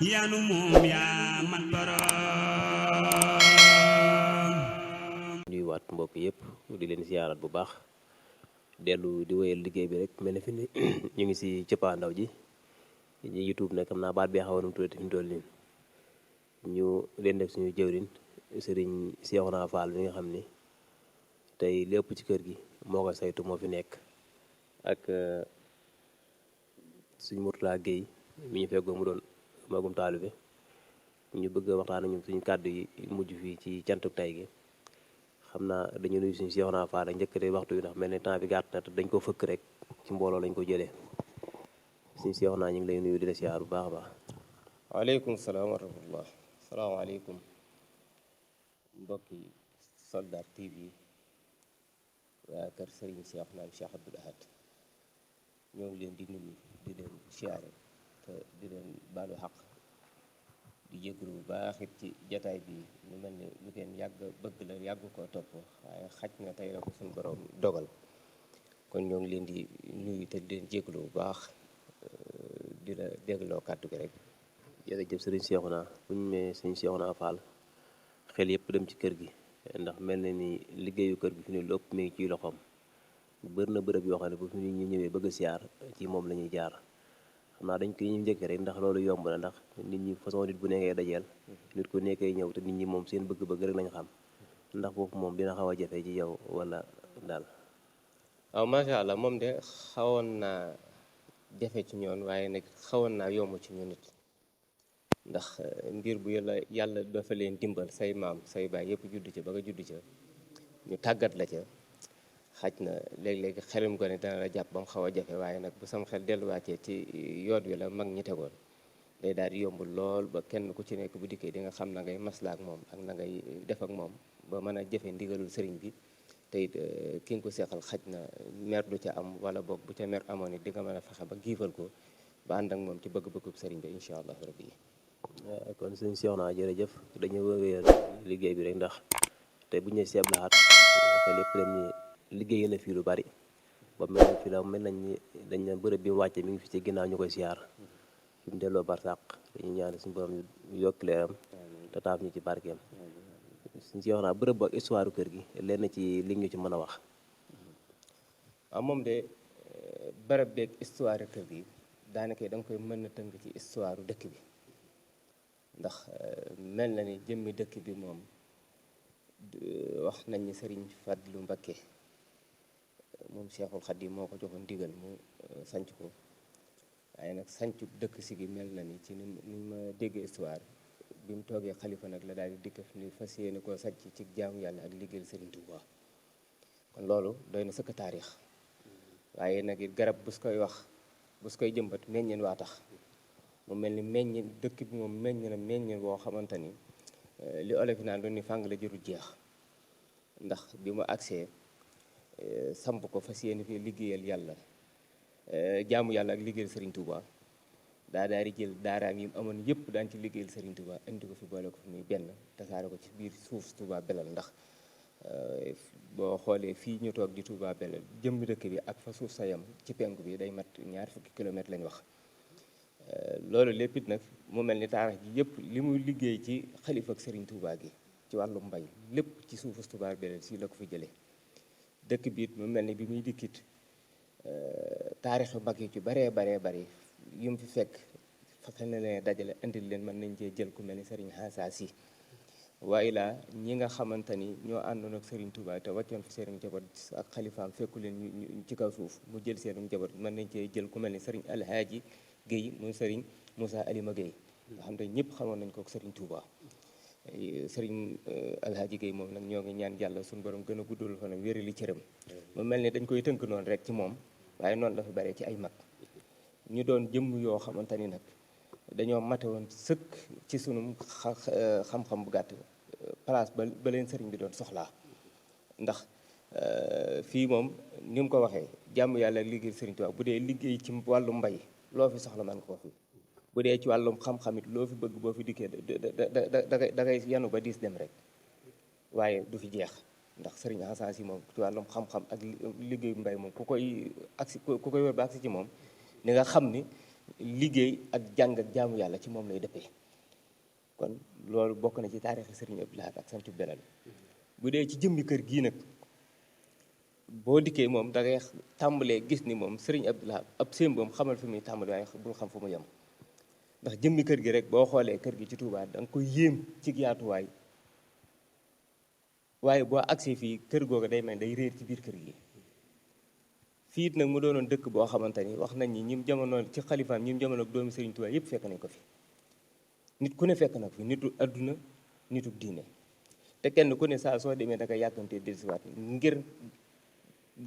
yanu moom yaa mat borom nuyuwaat mbokk yëpp di leen siyaarat bu baax dellu di wéyal liggéey bi rek mel ne fi ni ñu ngi si cëppaandaw ji ñi YouTube nag xam naa baat bi xawoonum tuuti fi mu toll nii ñu leen def suñu jëwrin sëriñ Seexuna Faal bi nga xam ni tey lépp ci kër gi moo ko saytu moo fi nekk ak suñu Murtala Géey mi ñu feggoo mu doon magum taalibe ñu bëgg a waxtaan ak ñun suñu kàddu yi mujj fii ci cantuk tay gi xam naa dañu nuyu suñu Seexuna Faal rek njëkk de waxtu bi ndax mel ne temps bi gàtt na te dañ ko fëkk rek ci mbooloo lañ ko jëlee suñu Seexuna ñu ngi lay nuyu di la siyaar bu baax a baax. waaleykum salaam wa rahmatullah salaamaaleykum mbokki Soldat TV waa kër Serigne Seexuna Cheikh Abdoul Ahad ñoo ngi leen di nuyu di leen siyaare te di leen baalu xaq di jégalu bu baax it ci jataay bi mu mel ni lu ngeen yàgg bëgg la yàgg koo topp waaye xaj na tey la ko suñu borom dogal kon ñoo ngi leen di nuyu te di leen jégalu bu baax di la dégloo kàddu gi rek. jërëjëf sëriñ Seexuna bu ñu nee sëriñ Seexuna Faal xel yëpp dem ci kër gi ndax mel na ni liggéeyu kër gi fi ne lépp mi ngi ciy loxoom bëri na bërëb yoo xam ne bu fi nit ñi ñëwee bëgg a siyaar ci moom la ñuy jaar xam naa dañ koy ñu njëkk rek ndax loolu yomb na ndax nit ñi façon nit bu nekkee dajeel nit ku nekkee ñëw te nit ñi moom seen bëgg-bëgg rek lañ xam ndax foofu moom dina xaw a jafe ci yow wala daal. waaw macha allah moom de xawoon naa jafe ci ñoon waaye nag xawoon naa yomb ci ñu nit ndax mbir bu yàlla dafa leen dimbal say maam say baay yëpp judd ca ba nga judd ca ñu tàggat la ca xaj na léeg-léegi xelum gone dana la jàpp ba mu xaw a jafe waaye nag bu sam xel delluwaatee ci yoon wi la mag ñi tegoon day daal di yombul lool ba kenn ku ci nekk bu dikkee di nga xam na ngay maslaa ak moom ak na ngay def ak moom ba mën a jëfe ndigalul sëriñ bi te it ki nga ko seexal xaj na mer du ca am wala boog bu ca mer amoon it di nga mën a fexe ba giifal ko ba ànd ak moom ci bëgg-bëggub sëriñ bi incha allah rabbi yi. kon sëñ Seexuna jërëjëf dañu wéyal liggéey bi rek ndax te bu ñu nee Sëñ Abdou Lahad te lépp dem ni liggéey na fii lu bari ba mel nañ fi la mel nañ ni dañ ne bërëb bi mu wàcce mi ngi fi ci ginnaaw ñu koy siyaar fi mu delloo barsàq dañuy ñaan suñu borom yokk leeram te taaf ñu ci barkeem sëñ Seexuna bërëb ba histoire kër gi lenn ci li ñu ci mën a wax. waaw moom de bërëb beeg histoire kër gi daanaka da nga koy mën na tënk ci histoire dëkk bi. ndax mel na ni jëmmi dëkk bi moom wax nañ ni sëriñ Fadlu Mbakke moom Cheikhul Khadim moo ko joxoon ndigal mu sanc ko waaye nag sancu dëkk si gi mel na ni ci ni ma déggee histoire bi mu toogee xalifa nag la daal di dikk ni fas yéene koo sanc ci jaamu yàlla ak liggéeyal sëriñ Touba kon loolu doy na sëkk taarix waaye nag it garab bu su koy wax bu su koy jëmbat meññeen waa tax mu mel ni meññ dëkk bi moom meññ boo xamante ni li olof yi naan doon ni fàng la jërul jeex ndax bi mu agsee samp ko fas yéene fi liggéeyal yàlla jaamu yàlla ak liggéeyal Serigne Touba daal di jël daaraam yi mu amoon yëpp daan ci liggéeyal Serigne Touba indi ko fi boole ko fi muy benn tasaare ko ci biir suuf Touba Belel ndax boo xoolee fii ñu toog di Touba Belel jëmm dëkk bi ak fa suuf sa yam ci penku bi day mat ñaar fukki kilomètres lañ wax. loolu lépp it nag mu mel ni taarix ji yëpp li muy liggéey ci xalifa ak Serigne Touba gi ci wàllu mbay lépp ci suufu Touba Belel si la ko fi jëlee dëkk bi it mu mel ni bi muy dikkit taarix yu mag yi ci baree bari yu mu fi fekk fexe na leen dajale indil leen mën nañ cee jël ku mel ni Serigne Xaasa Si waaye laa ñi nga xamante ni ñoo àndoon ak Serigne Touba te wàccoon fi seen njaboot ak xalifaam fekku leen ñu ci kaw suuf mu jël seen njaboot mën nañ cee jël ku mel ni Serigne Alhaaji Guèye muy Serigne Moussa Alima Guèye nga xam ne ñëpp xamoon nañ ko ak Serigne Touba Serigne Alhaaji Guèye moom nag ñoo ngi ñaan yàlla suñu borom gën a guddal fanam wéri li cëram mu mel ni dañ koy tënk noonu rek ci moom waaye noonu la fi bare ci ay mag ñu doon jëmm yoo xamante ni nag dañoo mate woon sëkk ci sunu xam-xam bu gàtt place ba leen sëriñ bi doon soxlaa ndax fii moom ni mu ko waxee jàmm yàlla ak liggéey sëriñ Tuubaa bu dee liggéey ci wàllu mbay loo fi soxla man ko fi bu dee ci wàllum xam-xam it loo fi bëgg boo fi dikkee da ngay yanu ba diis dem rek waaye du fi jeex ndax sëriñ Xasan Si moom ci wàllum xam-xam ak liggéeyu mbay moom ku koy wër ba agsi ci moom ni nga xam ni liggéey ak jàng ak jaamu yàlla ci moom lay dëppee. kon loolu bokk na ci taarixi Serigne Abdou Lahad ak Santhiou Belel. bu dee ci jëmmi kër gii nag boo dikkee moom da ngay tàmbalee gis ni moom Serigne Abdou Lahad ab sémboom xamal fi muy tàmbali waaye bul xam fu mu yem. ndax jëmmi kër gi rek boo xoolee kër gi ci Touba da nga koy yéem ci yaatuwaay waaye boo agsee fii kër googa day mel day réer ci biir kër gi. fii it nag mu doonoon dëkk boo xamante ni wax nañ ni ñim jamono ci xalifaam ñim jamono ak doomi Serigne Touba yëpp fekk nañ ko fi. nit ku ne fekk na fi nitu adduna nitu diine te kenn ku ne saa soo demee da nga yàkkamtee dellusiwaat ngir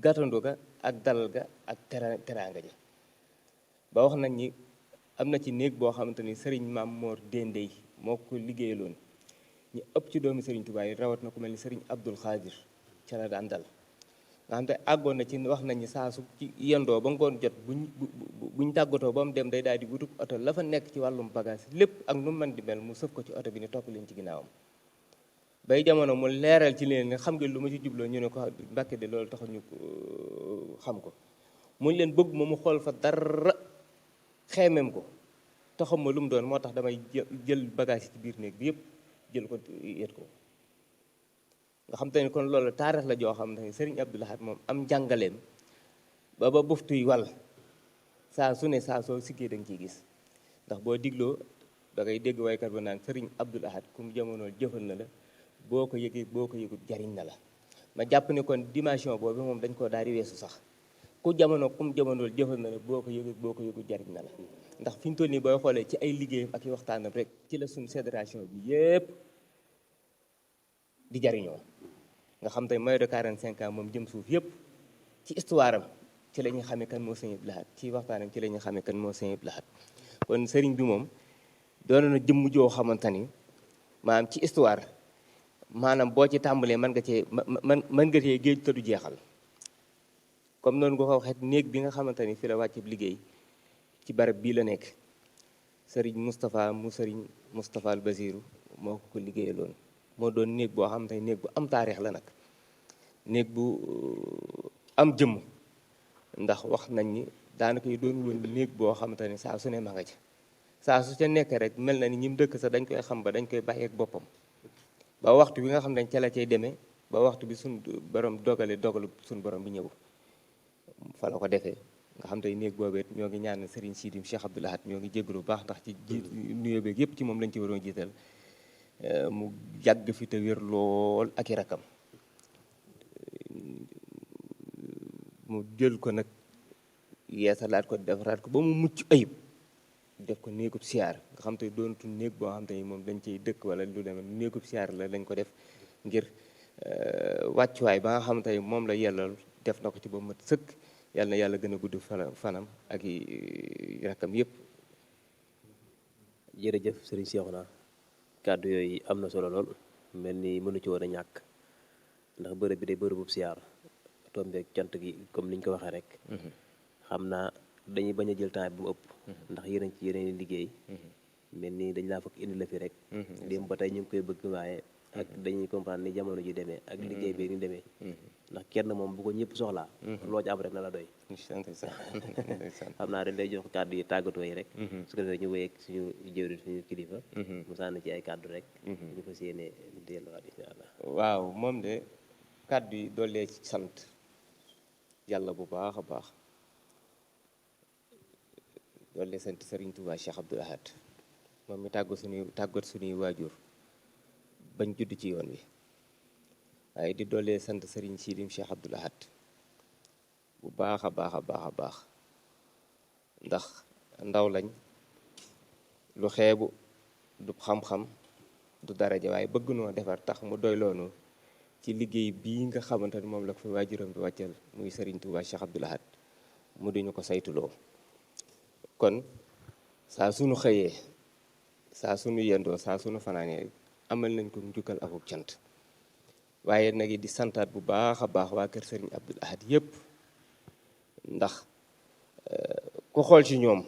gàttandu ga ak dalal ga ak teraanga ja. ba wax nañ ni am na ci néeg boo xamante ni Serigne Maam Mor Dendey moo ko liggéeyaloon ñu ëpp ci doomi Serigne Touba yi rawat na ku mel ni Serigne Abdul Xaadir ca la daan dal. nga xam te àggoon na ci wax nañ ni saa su ci yendoo ba ngoon jot buñ tàggatoo ba mu dem day daal di wutub oto la fa nekk ci wàllum bagage lépp ak nu mën di mel mu sëf ko ci oto bi ni topp leen ci ginnaawam. bay jamono mu leeral ci leen ne xam nga lu ma ci jubloo ñu ne ko Mbàkke de loolu taxul ñu xam ko muñ leen bëgg ma mu xool fa dara xeemeem ko taxam ma lu mu doon moo tax damay jël bagage yi ci biir néeg bi yëpp jël ko yët ko. nga xam te ne kon loolu taarix la joo xam ne Serigne Abdou Lahad moom am njàngaleem ba buftuy wal saa su ne saa soo siggee da nga ciy gis ndax boo digloo da ngay dégg waykat ba naan Serigne Abdou Lahad kum jamono jëfal na la boo ko yëgee boo ko yëgut jariñ na la. ma jàpp ne kon dimension boobu moom dañ koo daal di weesu sax ku jamono kum jamono jëfal na la boo ko yëgut jariñ na la. ndax fi ñu toll nii booy xoolee ci ay liggéeyam ak i waxtaanam rek ci la suñu fédération bi yépp di jariñoo. nga xam te mooy de 45 ans moom jëm suuf yëpp ci histoire am ci la ñuy xamee kan moo Serigne Abdou Lahad ci waxtaanam ci la ñuy xamee kan moo Serigne Abdou Lahad. kon Serigne bi moom doon na jëmm joo xamante ni maanaam ci histoire maanaam boo ci tàmbalee mën nga cee géej te du jeexal. comme noonu nga ko waxee néeg bi nga xamante ni fi la wàcc liggéey ci barab bii la nekk Serigne Moustapha mu Serigne Moustapha al Basiru moo ko liggéeyaloon. moo doon néeg boo xam te néeg bu am taarix la nag néeg bu am jëmm ndax wax nañ ni daanaka yi doon woon néeg boo xamante ni saa su ne ma nga ca saa su ca nekk rek mel na ni ñim dëkk sax dañ koy xam ba dañ koy bàyyeek boppam ba waxtu bi nga xam ne ca la cay demee ba waxtu bi suñ borom dogalu suñ borom bi ñëw fa la ko defee. nga xam te néeg boobeet ñoo ngi ñaan Serigne Sidim Cheikh Abdou Lahad ñoo ngi jégalu bu baax ndax ci nuyoo beeg yëpp ci moom lañ ci waroon jiital mu yàgg fi te wér lool ak i rakam mu jël ko nag yeesalaat ko defaraat ko ba mu mucc ayib def ko néegub siyaar nga xam te doonatul néeg boo xam te moom dañ ciy dëkk wala lu demee néegub siyaar la lañ ko def ngir wàccuwaay ba nga xam te moom la yellal def na ko ci ba mat sëkk. yàlla na yàlla gën a gudd fanam ak i rakam yëpp. jërëjëf Serigne Cheikhouna kàddu yooyu am na solo lool mel ni mënu ci woon a ñàkk ndax bërëb bi day bërëbub siyaar tombeek cant gi comme niñ ko waxee rek. xam naa dañuy bañ a jël temps bu mu ëpp. ndax yéen ci yeneen liggéey. mel ni dañ laa fekk indi la fi rek. démb ba tey ñu ngi koy bëgg waaye. ak dañuy comprendre ni jamono ji demee ak liggéey bi ni demee. ndax kenn moom bu ko ñëpp soxlaa. loo ci am rek na la doy. xam naa dañ lay jox kàddu yi tàggatoo yi rek. su ko defee ñu wéyeeg suñu jëwriñ suñu kilifa. mu sànni ci ay kàddu rek. ñu fas yéene delluwaat incha allah. waaw moom de kàddu yi doolee ci sant yàlla bu baax a baax doolee sant Serigne Touba Cheikh Abdou Lahad moom mi tàggat suñuy waajur bañ judd ci yoon wi waaye di doolee sant Serigne Sidim Cheikh Abdou Lahad bu baax a baax a baax a baax ndax ndaw lañ lu xeebu du xam-xam du daraja waaye bëgg noo defar tax mu doy loonu ci liggéey bii nga xamante ni moom la ko fi waajuram bi wàccal muy Serigne Touba Cheikh Abdou Lahad mu duñu ko saytuloo kon saa sunu xëyee saa sunu yendoo saa sunu fanaanee amal nañ ko njukkal akuk cant waaye nag di santaat bu baax a baax waa kër Serigne Abdou Lahad yépp ndax ku xool ci ñoom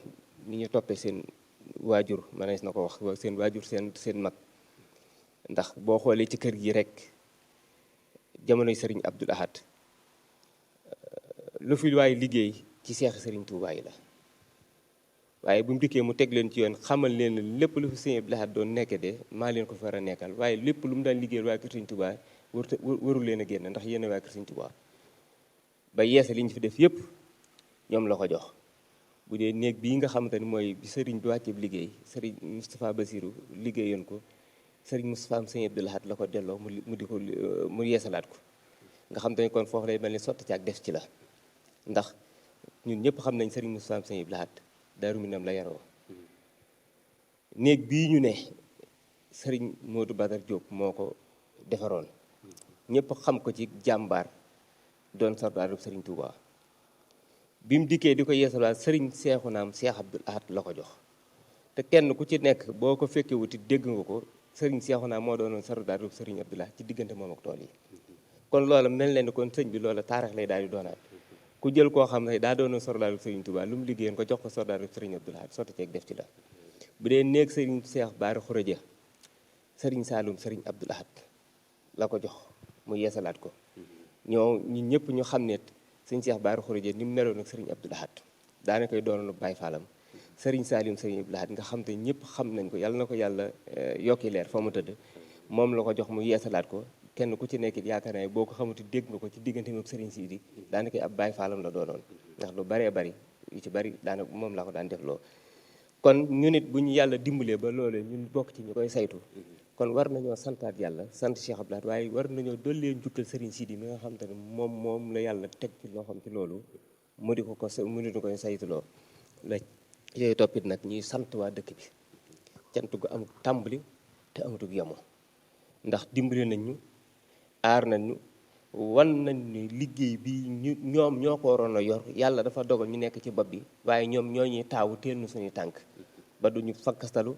ni ñu toppee seen waajur manees na ko wax seen waajur seen mag ndax boo xoolee ci kër gi rek jamonoy Serigne Abdou Lahad lu fi waay liggéey ci seex Serigne Touba yi la waaye bu mu dikkee mu teg leen ci yoon xamal leen ne lépp lu fi sëñ Abdou Lahad doon nekke de maa leen ko fa war a nekkal waaye lépp lu mu daan liggéeyal waa kër sëñ Tuubaa warul leen a génn ndax yéen waa kër sëñ Tuubaa ba yeesa li ñu fi def yëpp ñoom la ko jox. bu dee néeg bii nga xamante ni mooy bi sëriñ bi wàcce liggéey sëriñ Moustapha Basirou liggéeyoon ko sëriñ Moustapha am sëñ Abdou Lahad la ko delloo mu di ko mu yeesalaat ko nga xam te ni kon foofu lay mel ni sotti ci ak def ci la ndax ñun ñëpp xam nañ sëriñ Moustapha am sëñ Abdou Lahad Daaru Minam la yaroo néeg bii ñu ne sëriñ Modou Badar Diop moo ko defaroon ñëpp xam ko ci jàmbaar doon sardaaru sëriñ Touba bi mu dikkee di ko yeesalaat sëriñ Seexunaam Seex Abdul Ahad la ko jox te kenn ku ci nekk boo ko fekkee wuti dégg nga ko sëriñ Seexunaam moo doonoon sardaaru sëriñ Abdul Ahad ci diggante moom ak tool yi kon loola mel na ni kon sëñ bi loola taarix lay daal di doonaat ku jël koo xam ne daa doonoon sardaaru sëriñ Touba lu mu liggéeyoon ko jox ko sardaaru sëriñ Abdul Ahad sotti ceeg def ci la bu dee néeg sëriñ Seex Baara Xuraja sëriñ Saalum sëriñ Abdul Ahad la ko jox mu yeesalaat ko ñun ñëpp ñu xam ne sëñ Seex Baara Xuraja ni mu meloon ak sëriñ Abdul Ahad daana koy doonoon Baay Faalam sëriñ Saalim sëriñ Abdul Ahad nga xam te ñëpp xam nañ ko yàlla na ko yàlla yokki leer fa mu tëdd moom la ko jox mu yeesalaat ko kenn ku ci nekk yaakaar naa boo ko xamante dégg nga ko ci diggante moom sëriñ Sidi daana koy ab Baay Faalam la doonoon ndax lu baree bari yu ci bari daana moom la ko daan def loo kon ñu nit bu ñu yàlla dimbalee ba loolee ñun bokk ci ñu koy saytu kon war nañoo santaat yàlla sant Cheikh Abdou Lahad waaye war nañoo dollee njukkal sëriñ Sidi mi nga xam te ne moom la yàlla teg ci loo xam ci loolu mu di ko koy saytuloo la yooyu toppit nag ñuy sant waa dëkk bi cant gu amul tàmbali te amatug yamu ndax dimbali nañ ñu aar nañ ñu wan nañ ni liggéey bi ñoom ñoo ko waroon a yor yàlla dafa dogal ñu nekk ci bopp bi waaye ñoom ñoo ñuy taawu teel nu suñuy tànk ba duñu fakkastalu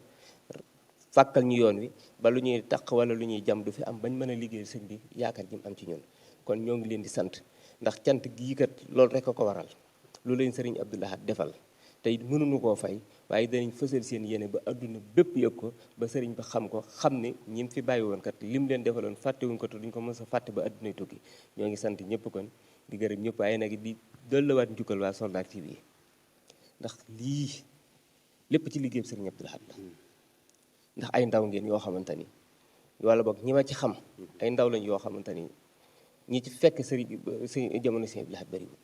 fàkkal ñu yoon wi ba lu ñuy taq wala lu ñuy jam du fi am bañ mën a liggéey sëñ bi yaakaar ji mu am ci ñun kon ñoo ngi leen di sant ndax cant gii kat loolu rek a ko waral lu leen sëriñ Abdou Lahad defal te it mënuñu koo fay waaye danañ fësal seen yéene ba adduna bépp yëg ko ba sëriñ ba xam ko xam ne ñim fi bàyyi woon kat lim leen defaloon fàttewuñ ko te duñ ko mës a fàtte ba addunay tukki ñoo ngi sant ñëpp kon di gërëm ñëpp waaye nag di dolliwaat njukkal waa Soldat TV ndax lii lépp ci liggéey sëriñ Abdou Lahad la ndax ay ndaw ngeen yoo xamante ni wala boog ñi ma ci xam ay ndaw lañ yoo xamante ni ñi ci fekk sëriñ jamono sëriñ Abdou Lahad bariwut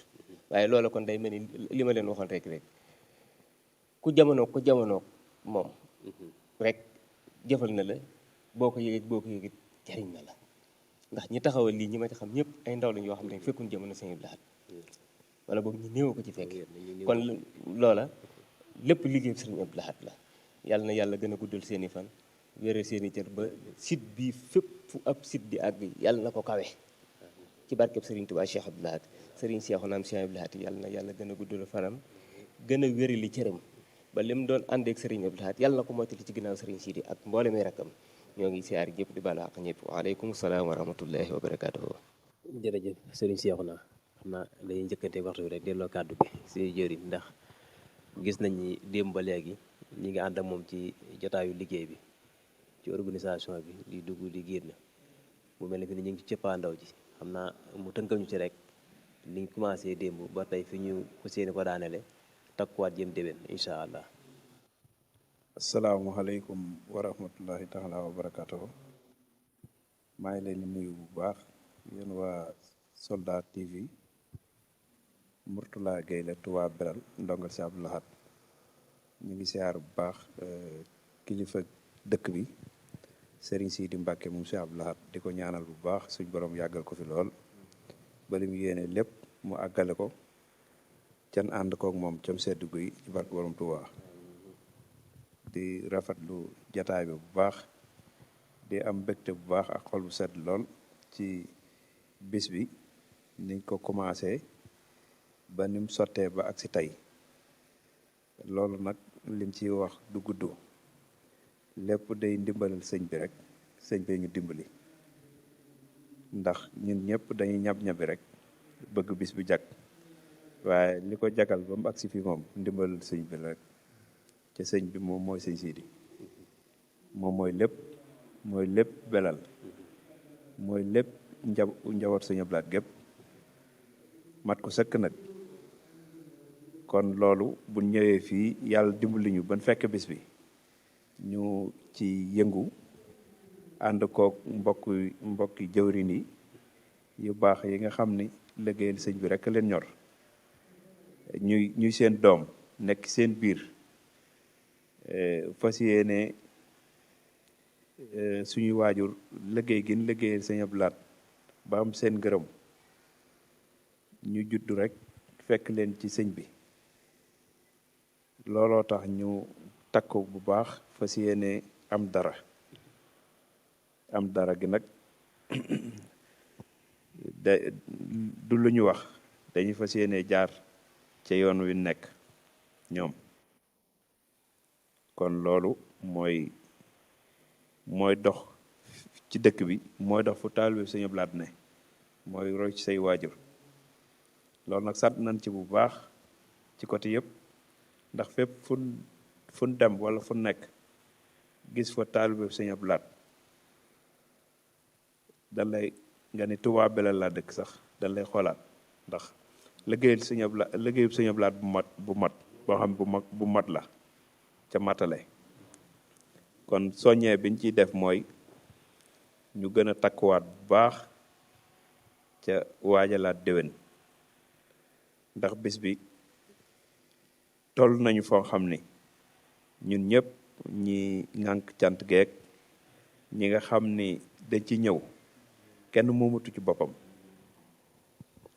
waaye loola kon day mel ni li ma leen waxoon rek ku jamono moom rek jëfal na la boo ko yëgee jariñ na la ndax ñi taxawal lii ñi ma ci xam ñëpp ay ndaw lañ yoo xam ne fekkuñ jamono sëriñ Abdou Lahad wala boog ñu néew ko ci fekk kon loola lépp liggéey sëriñ Abdou Lahad la yàlla na yàlla gën a guddal seeni fan wéral seeni cër ba site bi fépp fu ab site di àgg yàlla na ko kawe ci barkeb sëriñ Tuubaa Cheikh Abdou Lahad sëriñ Seexunaam Cheikh Abdou Lahad yàlla na yàlla gën a guddal fanam gën a wérali cëram ba lim doon àndeek sëriñ Abdou Lahad yàlla na ko mottali ci ginnaaw sëriñ Sidi ak mboolemi rakkam ñoo ngi siyaar ñëpp di baalu àq ñëpp waaleykum salaam wa rahmatullahi wa barakaatuhu. jërëjëf sëriñ Seexuna xam naa dañuy njëkkante waxtu bi rek delloo kàddu gi si jëriñ ndax gis nañ ni démb ba léegi ñi ngi ànd ak moom ci jotaayu liggéey bi ci organisation bi di dugg di génn mu mel ne fi ni ñu ngi ci cëppaandaw ji xam naa mu tënkal ñu ci rek liñ commencé démb ba tey fi ñu ko séeni ko daanele takkuwaat jëm déwén incha allah. asalaamaaleykum wa rahmatullahi taala wa barakatuhu maa ngi leen di nuyu bu baax yéen waa Soldat TV Mourtala Gueye la Touba Belal ndongal si Abdou Lahad ñu ngi siyaar bu baax kilifa dëkk bi Serigne Sidi Mbacke moom si Abdou Lahad di ko ñaanal bu baax suñ borom yàggal ko fi lool ba li mu yéene lépp mu àggale ko can ànd kook moom cam seddu guy ci barke borom Touba di rafetlu jataay bi bu baax di am mbégte bu baax ak xol bu sedd lool ci bis bi niñ ko commencé ba nim sottee ba ak si tey loolu nag lim ci wax du gudd lépp day ndimbalal sëñ bi rek sëñ bi ñu dimbali ndax ñun ñëpp dañuy ñab-ñabi rek bëgg bis bi jag waaye li ko jagal ba mu agsi fi moom ndimbalal sëñ bi rek ca sëñ bi moom mooy sëñ Sidi moom mooy lépp Belal mooy lépp njaboot sëñ Abdou Lahad gépp mat ko sëkk nag kon loolu bu ñëwee fii yàlla dimbali ñu ban fekk bis bi ñu ci yëngu ànd koog mbokki jëwrin yi yu baax yi nga xam ni liggéeyal sëñ bi rek leen ñor ñuy seen doom nekk seen biir fas yéene suñuy waajur liggéey gën liggéeyal sëñ Abdou Lahad ba am seen ngërëm ñu juddu rek fekk leen ci sëñ bi looloo tax ñu takku bu baax fas yéene am dara gi nag du lu ñu wax dañuy fas yéene jaar ca yoon wi nekk ñoom kon loolu mooy dox ci dëkk bi mooy dox fu taalibe Sëñ Abdou Lahad ne mooy roy ci say waajur loolu nag sant nañ ci bu baax ci côté yëpp ndax fépp fu dem wala fu nekk gis fa taalibe Sëñ Abdou Lahad da lay nga ni Touba Belel laa dëkk sax da lay xoolaat ndax liggéeyub Sëñ Abdou Lahad bu mat boo xam bu mat la ca matale kon soññee biñ ciy def mooy ñu gën a takkuwaat bu baax ca waajalaat déwén ndax bis bi toll nañu foo xam ni ñun ñëpp ñi ŋànk cant geek ñi nga xam ni dañ ci ñëw kenn moomatu ci boppam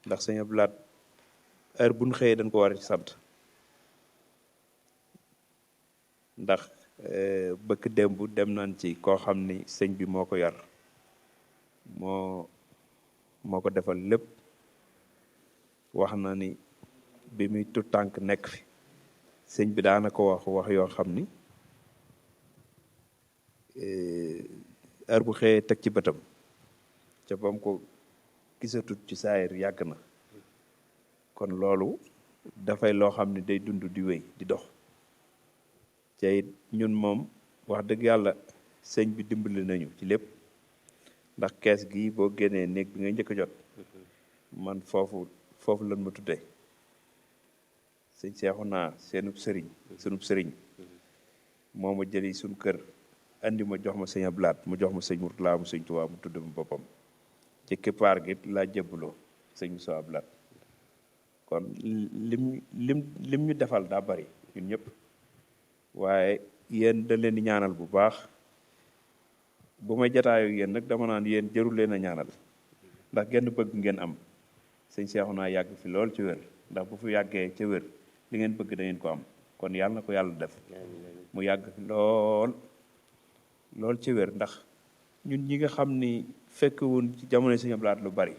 ndax Sëñ Abdou Lahad heure bu ñu xëyee dañ ko war a ci sant ndax bëkk démb dem nañ ci koo xam ni sëñ bi moo ko yar moo ko defal lépp wax na ni bi muy tut tànk nekk fi sëñ bi daana ko wax yoo xam ni heure bu xëyee teg ci bëtam ca bam ko gisatut ci saayir yàgg na kon loolu dafay loo xam ne day dund di wéy di dox ca it ñun moom wax dëgg yàlla sëñ bi dimbali nañu ci lépp ndax kees gi boo génnee néeg bi ngay njëkk a jot man foofu lan ma tuddee sëñ Seexuna sunub sëriñ moo ma jëli suñ kër andi ma jox ma Sëñ Abdou Lahad mu jox ma sëñ Murtala mu sëñ Tuubaa mu tudd ma boppam ci kippaar gi laa jébbaloo sëñ Moussa Abdou Lahad kon lim ñu defal daa bari ñun ñëpp waaye yéen da leen di ñaanal bu baax bu may jataayu yéen nag dama naan yéen jërul leen a ñaanal ndax genn bëgg ngeen am sëñ Seexuna yàgg fi lool ci wér ndax bu fi yàggee ca wér li ngeen bëgg da ngeen ko am kon yàlla na ko yàlla def mu yàgg fi lool ci wér ndax ñun ñi nga xam ni fekk woon ci jamono Sëñ Abdou Lahad lu bari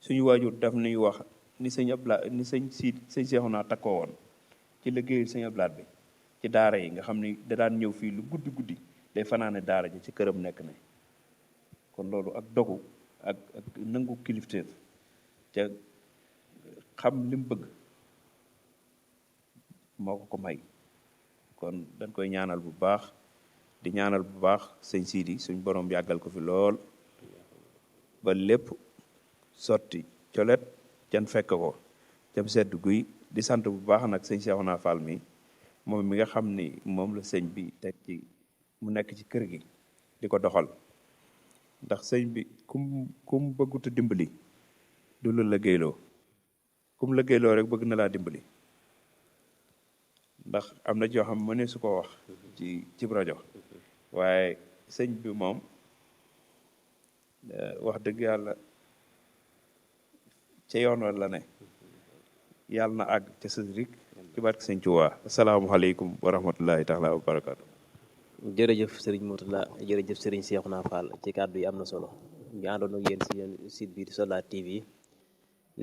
suñu waajur daf nuy wax ni sëñ Abdou Lahad ni sëñ Seexuna takkoo woon ci liggéeyu Sëñ Abdou Lahad bi ci daara yi nga xam ni da daan ñëw fii lu guddi day fanaane daara ji ci këram nekk ne kon loolu ak dogu ak nangu kilifteef ca xam lim bëgg moo ko may kon dañ koy ñaanal bu baax di ñaanal bu baax sëñ Sidi suñ borom yàggal ko fi lool ba lépp sotti colet can fekk ko cam sedd guy di sant bu baax nag sëñ Seexuna Fall mi moom mi nga xam ni moom la sëñ bi teg ci mu nekk ci kër gi di ko doxal ndax sëñ bi kum bëgguta dimbali du la liggéeyloo kum liggéeyloo rek bëgg na laa dimbali ndax am na joo xam ne su ko wax ci rajo waaye sëñ bi moom wax dëgg yàlla ca yoon wa la ne yàlla na àgg ca sëriñ ci barke sëñ Tuubaa asalaamaaleykum wa rahmatullahi taala wa barakaatu. jërëjëf Serigne Mourtala jërëjëf Serigne Seexuna Fall ci kàddu yi am na solo ñu àndoon ak yéen si yéen site bi di Solar TV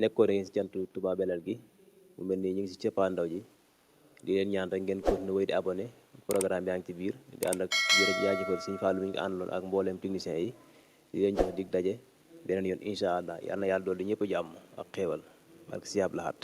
nekkoon nañu si cantu Touba Belel gi mu mel ni ñu ngi si cëppaandaw ji di leen ñaan rek ngeen continuer wéy di abonné programme bi yaa ngi ci biir di ànd ak jaajëfal Serigne Fall mi ngi àndaloon ak mbooleem technicien yi di leen jox dig daje beneen yoon incha allah yal na yàlla dolli ñëpp jàmm ak xéewal barke si Abdou Lahad